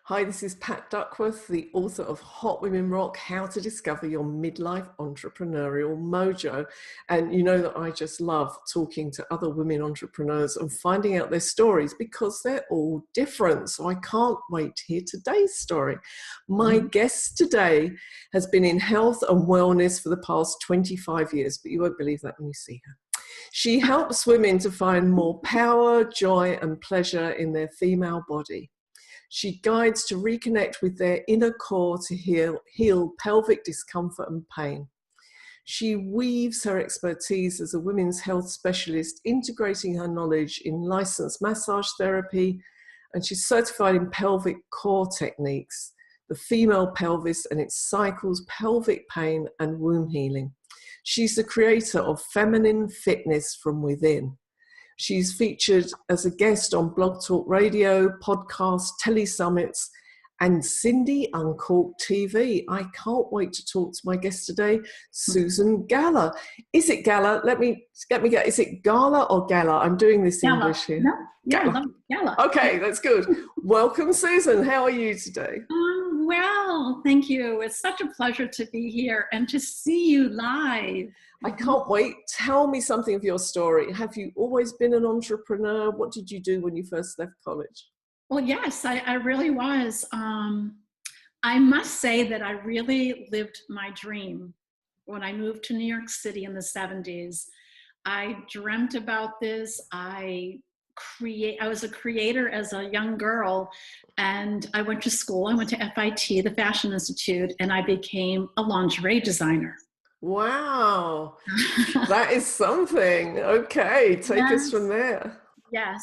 Hi, this is Pat Duckworth, the author of Hot Women Rock, How to Discover Your Midlife Entrepreneurial Mojo. And you know that I just love talking to other women entrepreneurs and finding out their stories because they're all different. So I can't wait to hear today's story. My guest today has been in health and wellness for the past 25 years, but you won't believe that when you see her. She helps women to find more power, joy, and pleasure in their female body. She guides to reconnect with their inner core to heal pelvic discomfort and pain. She weaves her expertise as a women's health specialist, integrating her knowledge in licensed massage therapy, and she's certified in pelvic core techniques, the female pelvis and its cycles, pelvic pain, and womb healing. She's the creator of Feminine Fitness from Within. She's featured as a guest on Blog Talk Radio, podcasts, telesummits, and Cindy Uncorked TV. I can't wait to talk to my guest today, Susan Gala. Is it Gala? Let me get. Is it Gala or Gala? I'm doing this Gala. English here. No, yeah, Gala. Okay, that's good. Welcome, Susan. How are you today? Well, thank you. It's such a pleasure to be here and to see you live. I can't wait. Tell me something of your story. Have you always been an entrepreneur? What did you do when you first left college? Well, yes, I really was. I must say that I really lived my dream. When I moved to New York City in the 70s, I dreamt about this. I was a creator as a young girl, and I went to school. I went to FIT, the Fashion Institute, and I became a lingerie designer. Wow, that is something. Okay, take us from there. Yes,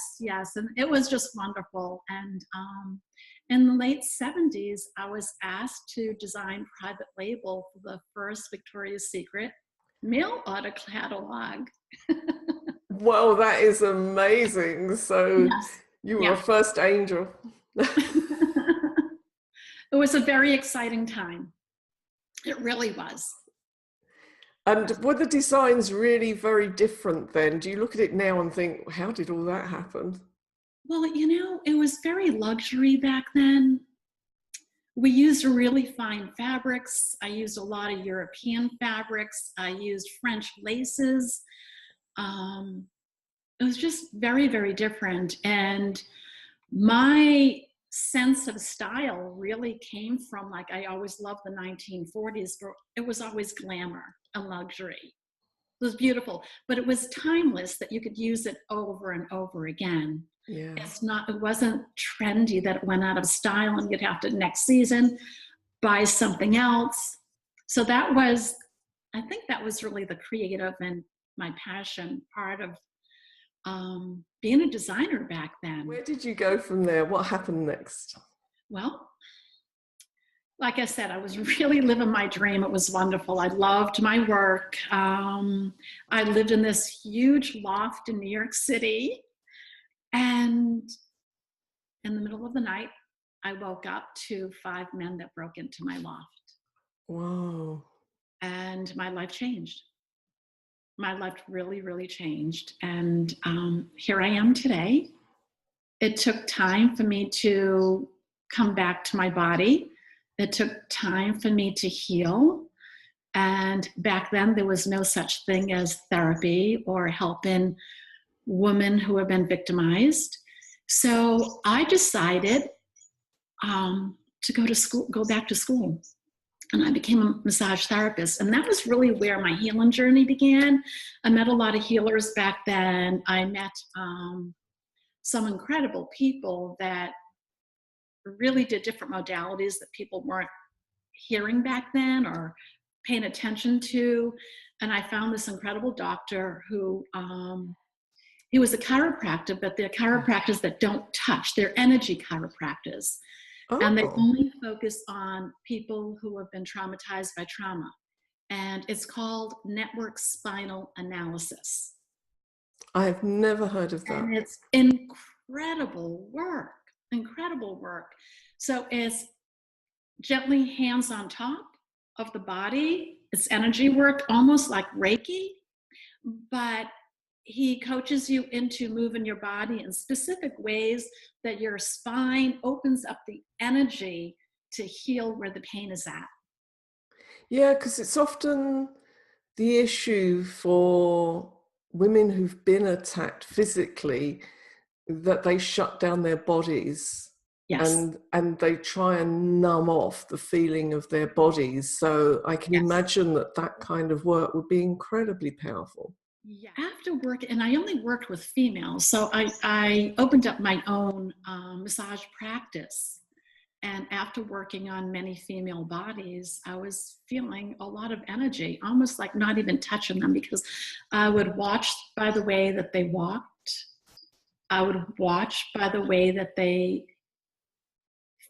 and it was just wonderful. And in the late 70s, I was asked to design private label for the first Victoria's Secret male auto catalog. Well, that is amazing. So you were a first angel. It was a very exciting time. It really was. And were the designs really very different then? Do you look at it now and think, how did all that happen? Well, it was very luxury back then. We used really fine fabrics. I used a lot of European fabrics. I used French laces. It was just very, very different. And my sense of style really came from, like, I always loved the 1940s, but it was always glamour and luxury. It was beautiful, but it was timeless, that you could use it over and over again. Yeah. It wasn't trendy that it went out of style and you'd have to next season buy something else. So I think that was really the creative and my passion part of being a designer back then. Where did you go from there? What happened next? Well, like I said, I was really living my dream. It was wonderful. I loved my work. I lived in this huge loft in New York City. And in the middle of the night, I woke up to 5 men that broke into my loft. Wow. And my life changed. My life really, really changed. And here I am today. It took time for me to come back to my body. It took time for me to heal. And back then, there was no such thing as therapy or helping women who have been victimized. So I decided to go back to school. And I became a massage therapist. And that was really where my healing journey began. I met a lot of healers back then. I met some incredible people that really did different modalities that people weren't hearing back then or paying attention to. And I found this incredible doctor who, he was a chiropractor, but they're chiropractors that don't touch. They're energy chiropractors. Oh. And they only focus on people who have been traumatized by trauma. And it's called network spinal analysis. I have never heard of that. And it's incredible work. So it's gently hands on top of the body. It's energy work, almost like Reiki, but he coaches you into moving your body in specific ways that your spine opens up the energy to heal where the pain is at. Yeah, because it's often the issue for women who've been attacked physically, that they shut down their bodies Yes. and they try and numb off the feeling of their bodies. So I can Yes. imagine that that kind of work would be incredibly powerful. Yeah. After work, and I only worked with females, so I opened up my own massage practice. And after working on many female bodies, I was feeling a lot of energy, almost like not even touching them, because I would watch by the way that they walked. I would watch by the way that they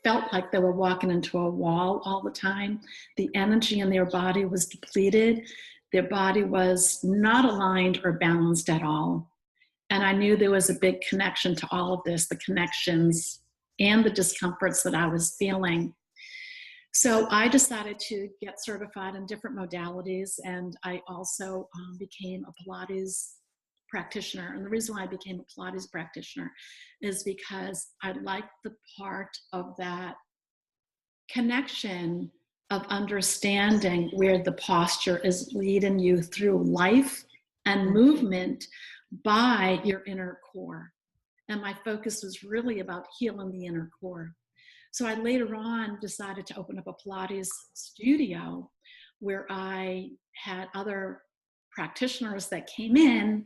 felt like they were walking into a wall all the time. The energy in their body was depleted. Their body was not aligned or balanced at all. And I knew there was a big connection to all of this, the connections and the discomforts that I was feeling. So I decided to get certified in different modalities, and I also became a Pilates practitioner. And the reason why I became a Pilates practitioner is because I liked the part of that connection of understanding where the posture is leading you through life and movement by your inner core. And my focus was really about healing the inner core. So I later on decided to open up a Pilates studio where I had other practitioners that came in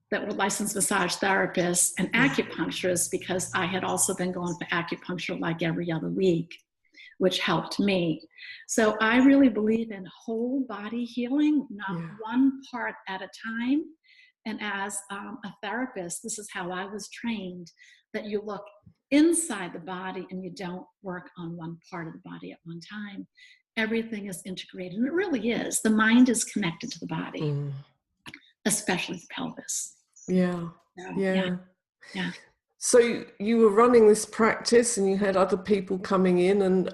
that were licensed massage therapists and acupuncturists, because I had also been going for acupuncture like every other week, which helped me. So I really believe in whole body healing, not one part at a time. And as a therapist, this is how I was trained, that you look inside the body and you don't work on one part of the body at one time. Everything is integrated, and it really is. The mind is connected to the body, especially the pelvis. Yeah. So, Yeah. yeah. So you were running this practice and you had other people coming in, and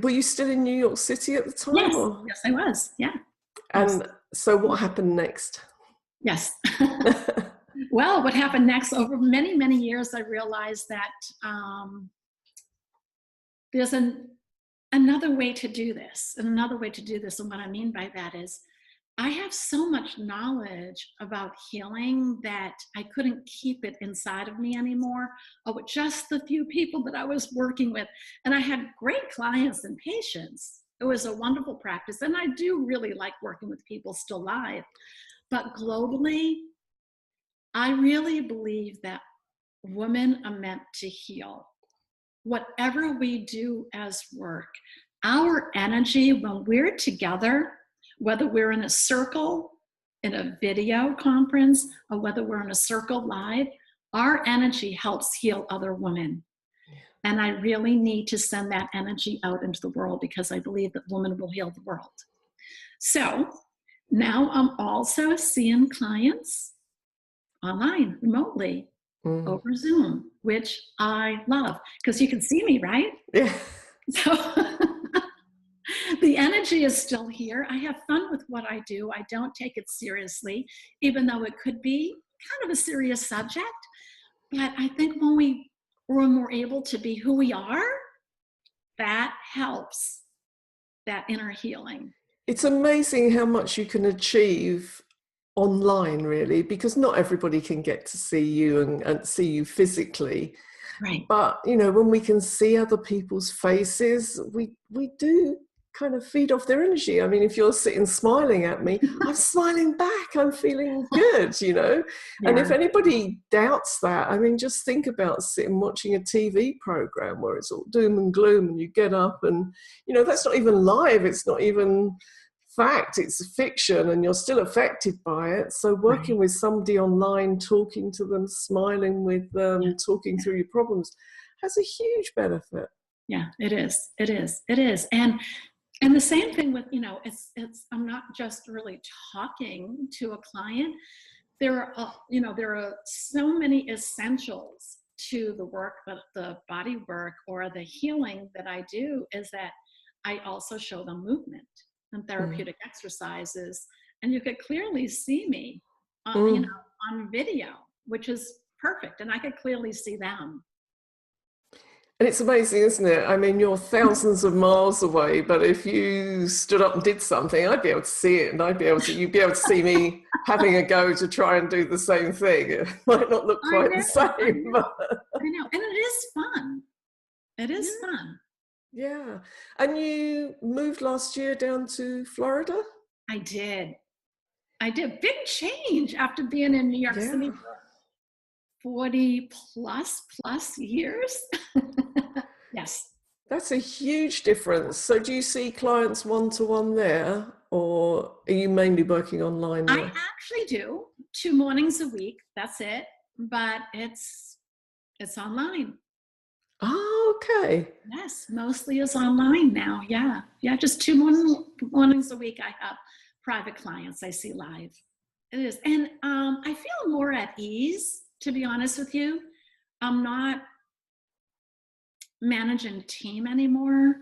were you still in New York City at the time? Yes, or? yes, I was. Yeah. And so what happened next? Yes. Well, what happened next, over many, many years, I realized that there's another way to do this, and another way to do this. And what I mean by that is I have so much knowledge about healing that I couldn't keep it inside of me anymore, or with just the few people that I was working with. And I had great clients and patients. It was a wonderful practice. And I do really like working with people still live. But globally, I really believe that women are meant to heal. Whatever we do as work, our energy, when we're together, whether we're in a circle, in a video conference, or whether we're in a circle live, our energy helps heal other women. And I really need to send that energy out into the world, because I believe that women will heal the world. So now I'm also seeing clients online, remotely, over Zoom, which I love, because you can see me, right? Yeah. So the energy is still here. I have fun with what I do. I don't take it seriously, even though it could be kind of a serious subject. But I think when we're able to be who we are, that helps that inner healing. It's amazing how much you can achieve online, really, because not everybody can get to see you and see you physically. Right. But, you know, when we can see other people's faces, we do kind of feed off their energy. I mean, if you're sitting smiling at me, I'm smiling back, I'm feeling good, you know. Yeah. And if anybody doubts that, I mean, just think about sitting watching a TV program where it's all doom and gloom and you get up and, you know, that's not even live, it's not even fact, it's fiction, and you're still affected by it. So working with somebody online, talking to them, smiling with them, talking through your problems has a huge benefit. Yeah, it is. It is. It is. And the same thing with, you know, it's I'm not just really talking to a client. There are so many essentials to the work, but the body work or the healing that I do is that I also show them movement and therapeutic exercises. And you could clearly see me, you know, on video, which is perfect. And I could clearly see them. And it's amazing, isn't it? I mean, you're thousands of miles away, but if you stood up and did something, I'd be able to see it, and you'd be able to see me having a go to try and do the same thing. It might not look quite the same. I know. And it is fun. It is fun. Yeah. And you moved last year down to Florida? I did. Big change after being in New York City for 40 plus years. Yes. That's a huge difference. So do you see clients one-to-one there, or are you mainly working online now? I actually do 2 mornings a week. That's it. But it's online. Oh, okay. Yes, mostly is online now. Yeah. Just 2 mornings a week. I have private clients I see live. It is. And I feel more at ease, to be honest with you. I'm not managing a team anymore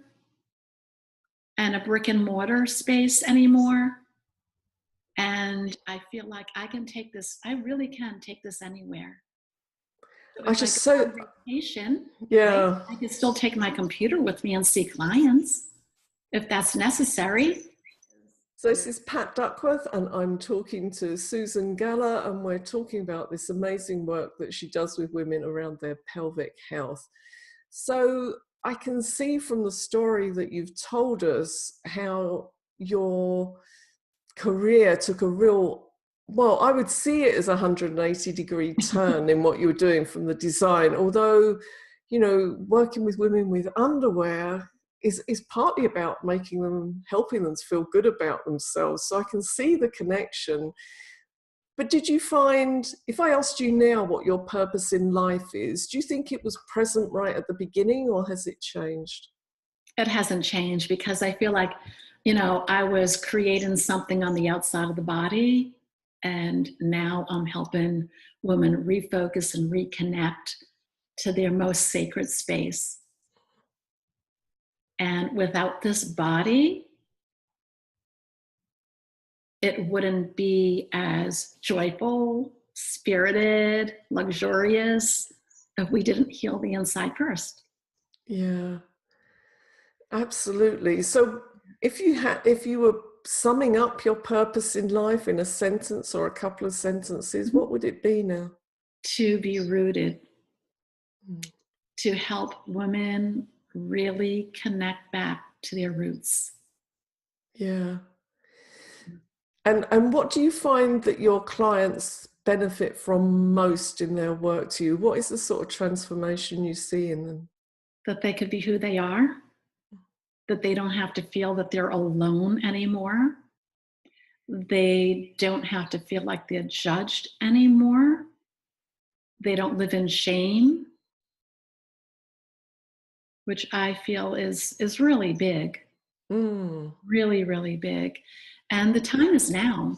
and a brick and mortar space anymore. And I feel like I really can take this anywhere. So vacation, right, I can still take my computer with me and see clients if that's necessary. So this is Pat Duckworth, and I'm talking to Susan Gala, and we're talking about this amazing work that she does with women around their pelvic health. So I can see from the story that you've told us how your career took a real, well, I would see it as a 180-degree turn in what you were doing from the design. Although, working with women with underwear is partly about helping them to feel good about themselves. So I can see the connection. But did you find, if I asked you now what your purpose in life is, do you think it was present right at the beginning, or has it changed? It hasn't changed, because I feel like, I was creating something on the outside of the body, and now I'm helping women refocus and reconnect to their most sacred space. And without this body, it wouldn't be as joyful, spirited, luxurious if we didn't heal the inside first. Yeah, absolutely. So if you were summing up your purpose in life in a sentence or a couple of sentences, what would it be now? To be rooted, to help women really connect back to their roots. Yeah. And what do you find that your clients benefit from most in their work to you? What is the sort of transformation you see in them? That they could be who they are, that they don't have to feel that they're alone anymore. They don't have to feel like they're judged anymore. They don't live in shame, which I feel is really big. Really, really big. And the time is now.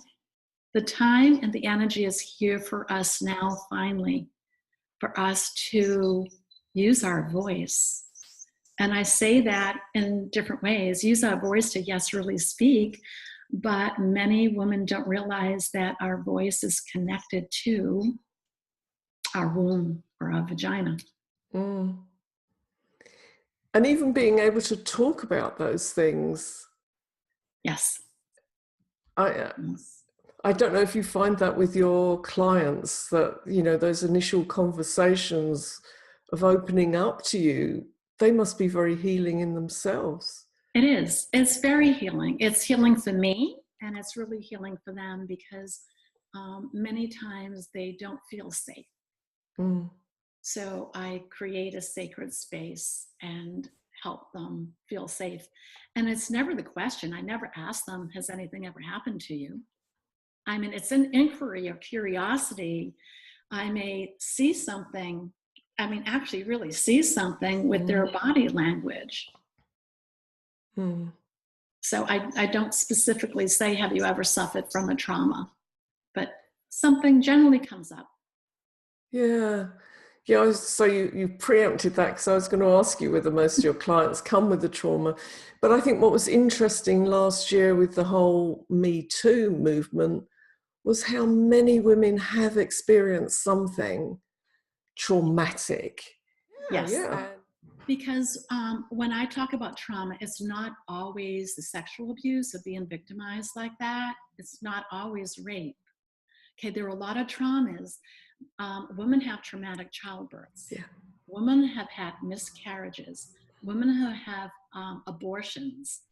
The time and the energy is here for us now, finally, for us to use our voice. And I say that in different ways. Use our voice to, yes, really speak, but many women don't realize that our voice is connected to our womb or our vagina. And even being able to talk about those things. Yes. I don't know if you find that with your clients, that, those initial conversations of opening up to you, they must be very healing in themselves. It is. It's very healing. It's healing for me, and it's really healing for them, because many times they don't feel safe. So I create a sacred space and help them feel safe. And it's never the question. I never ask them, has anything ever happened to you? I mean, it's an inquiry or curiosity. I may see something, actually really see something with their body language. So I don't specifically say, have you ever suffered from a trauma? But something generally comes up. Yeah. So you preempted that, because I was going to ask you whether most of your clients come with the trauma. But I think what was interesting last year with the whole Me Too movement was how many women have experienced something traumatic. Yes. Yeah. Because when I talk about trauma, it's not always the sexual abuse of being victimized like that. It's not always rape. Okay, there are a lot of traumas. Women have traumatic childbirths. Yeah. Women have had miscarriages. Women who have abortions.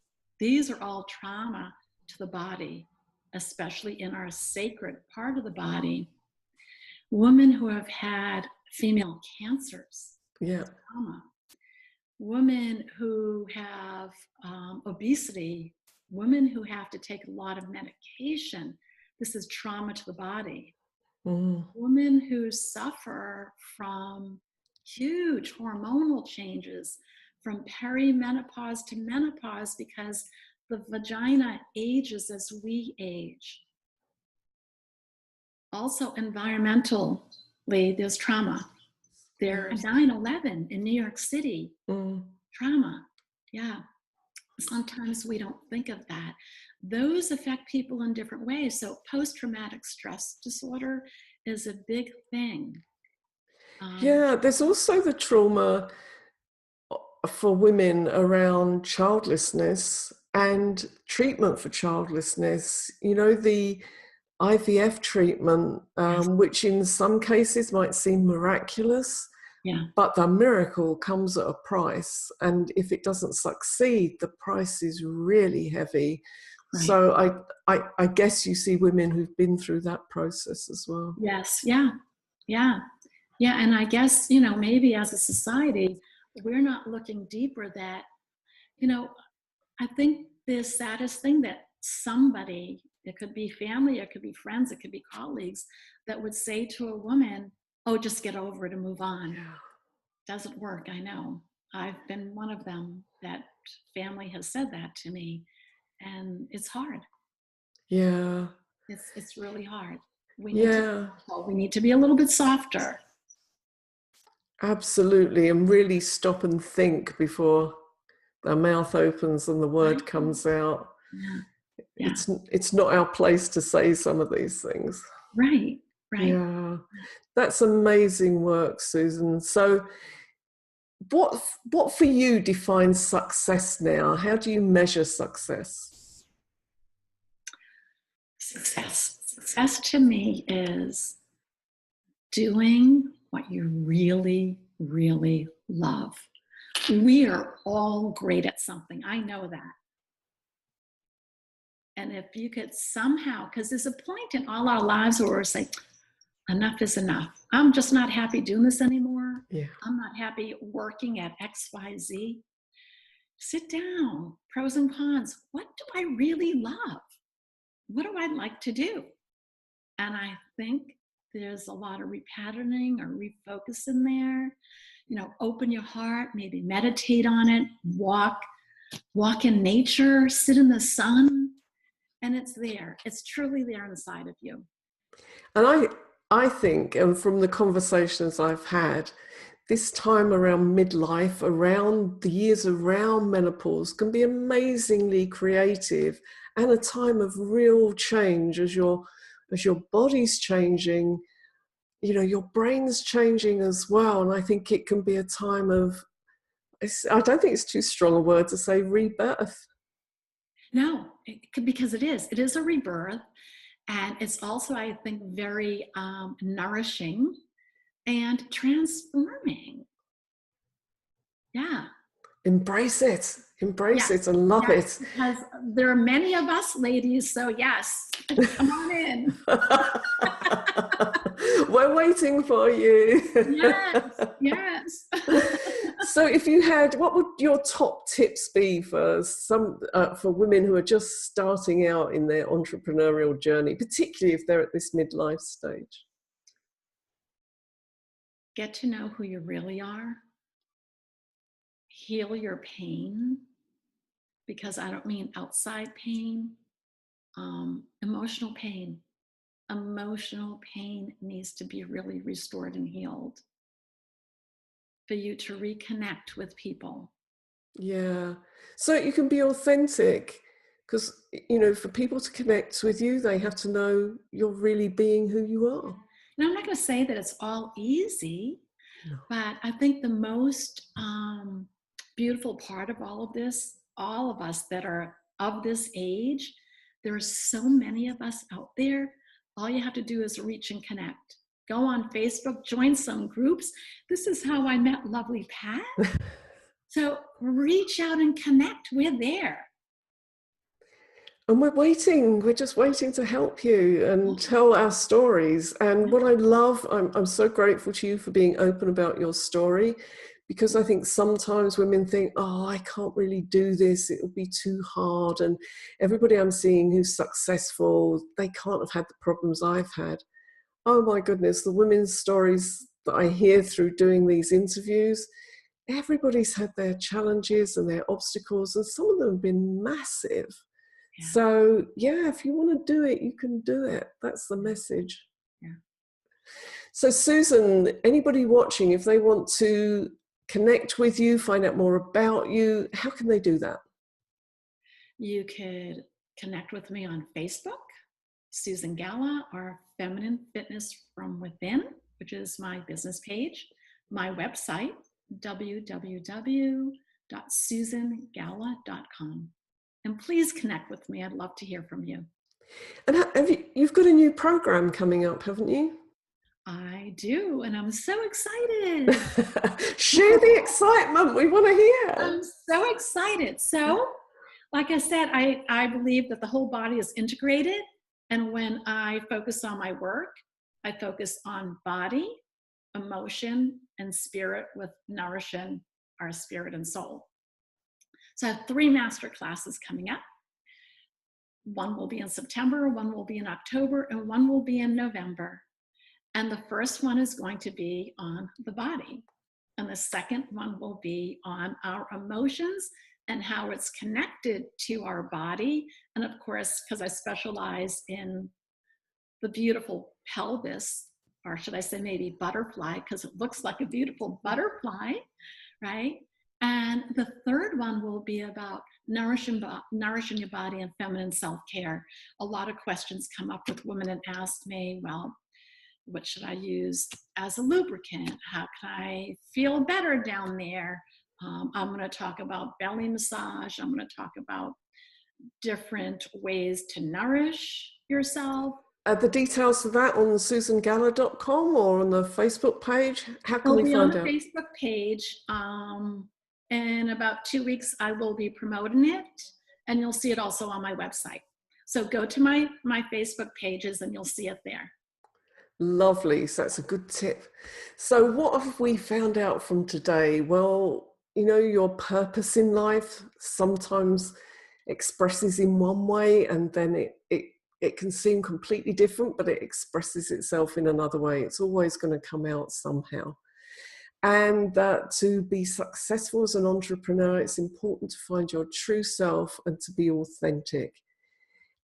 These are all trauma to the body, especially in our sacred part of the body. Women who have had female cancers. Yeah. Trauma. Women who have obesity, women who have to take a lot of medication. This is trauma to the body. Women who suffer from huge hormonal changes from perimenopause to menopause because the vagina ages as we age. Also, environmentally, there's trauma. There's 9/11 in New York City. Trauma. Yeah. Sometimes we don't think of that. Those affect people in different ways. So post-traumatic stress disorder is a big thing. Yeah, there's also the trauma for women around childlessness and treatment for childlessness. You know, the IVF treatment, which in some cases might seem miraculous, but the miracle comes at a price. And if it doesn't succeed, the price is really heavy. Right. So I guess you see women who've been through that process as well. Yes, yeah. And I guess, maybe as a society, we're not looking deeper that, I think the saddest thing that somebody, it could be family, it could be friends, it could be colleagues, that would say to a woman, oh, just get over it and move on. Yeah. Doesn't work, I know. I've been one of them that family has said that to me, and it's hard. Yeah. It's really hard. We need to be a little bit softer. Absolutely, and really stop and think before their mouth opens and the word comes out. Yeah. It's not our place to say some of these things. Right. Yeah, that's amazing work, Susan. So what for you defines success now? How do you measure success? Success to me is doing what you really, really love. We are all great at something. I know that. And if you could somehow, because there's a point in all our lives where we're saying, enough is enough. I'm just not happy doing this anymore. Yeah. I'm not happy working at XYZ. Sit down, pros and cons. What do I really love? What do I like to do? And I think there's a lot of repatterning or refocus in there. Open your heart, maybe meditate on it, walk in nature, sit in the sun, and it's there. It's truly there inside of you. And I think, and from the conversations I've had, this time around midlife, around the years around menopause, can be amazingly creative and a time of real change as your body's changing, your brain's changing as well. And I think it can be a time of, I don't think it's too strong a word to say rebirth. No, because it is a rebirth. And it's also, I think, very nourishing and transforming. Yeah. Embrace it and love it. Because there are many of us ladies, so yes, come on in. We're waiting for you. Yes. So if you had, what would your top tips be for for women who are just starting out in their entrepreneurial journey, particularly if they're at this midlife stage? Get to know who you really are. Heal your pain, because I don't mean outside pain, emotional pain. Emotional pain needs to be really restored and healed for you to reconnect with people. Yeah. So you can be authentic, Because, you know, for people to connect with you, they have to know you're really being who you are. And I'm not going to say that it's all easy, No. but I think the most beautiful part of all of this, all of us that are of this age, there are so many of us out there. All you have to do is reach and connect. Go on Facebook, join some groups. This is how I met lovely Pat. So reach out and connect. We're there. And we're just waiting to help you and tell our stories. And what I love, I'm so grateful to you for being open about your story, because I think sometimes women think, oh, I can't really do this, it'll be too hard. And everybody I'm seeing who's successful, they can't have had the problems I've had. Oh my goodness, the women's stories that I hear through doing these interviews, everybody's had their challenges and their obstacles, and some of them have been massive. Yeah. So, yeah, if you want to do it, you can do it. That's the message. Yeah. So, Susan, anybody watching, if they want to connect with you, find out more about you, how can they do that? You could connect with me on Facebook, Susan Gala, or Feminine Fitness from Within, which is my business page. My website, www.susangala.com. And please connect with me. I'd love to hear from you. And you've got a new program coming up, haven't you? I do, and I'm so excited. Share the excitement. We want to hear. I'm so excited. So, like I said, I believe that the whole body is integrated. And when I focus on my work, I focus on body, emotion, and spirit, with nourishing our spirit and soul. So I have 3 master classes coming up. One will be in September, one will be in October, and one will be in November. And the first one is going to be on the body. And the second one will be on our emotions and how it's connected to our body. And of course, because I specialize in the beautiful pelvis, or should I say maybe butterfly, because it looks like a beautiful butterfly, right? And the third one will be about nourishing your body and feminine self-care. A lot of questions come up with women and ask me, well, what should I use as a lubricant? How can I feel better down there? I'm going to talk about belly massage. I'm going to talk about different ways to nourish yourself. The details of that on susangala.com or on the Facebook page? How can we find out? It'll be on the Facebook page. In about 2 weeks, I will be promoting it, and you'll see it also on my website. So go to my Facebook pages and you'll see it there. Lovely. So that's a good tip. So what have we found out from today? Well, you know, your purpose in life sometimes expresses in one way, and then it can seem completely different, but it expresses itself in another way. It's always going to come out somehow. And that to be successful as an entrepreneur, it's important to find your true self and to be authentic.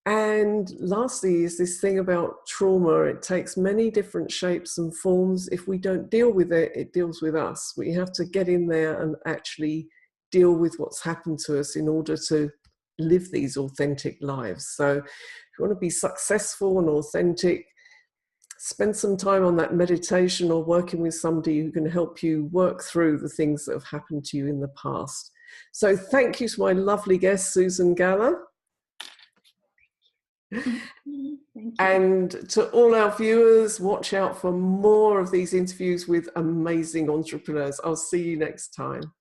And lastly is this thing about trauma. It takes many different shapes and forms. If we don't deal with it, it deals with us. We have to get in there and actually deal with what's happened to us in order to live these authentic lives. So if you want to be successful and authentic, spend some time on that meditation or working with somebody who can help you work through the things that have happened to you in the past. So thank you to my lovely guest, Susan Gala. Thank you. And to all our viewers, watch out for more of these interviews with amazing entrepreneurs. I'll see you next time.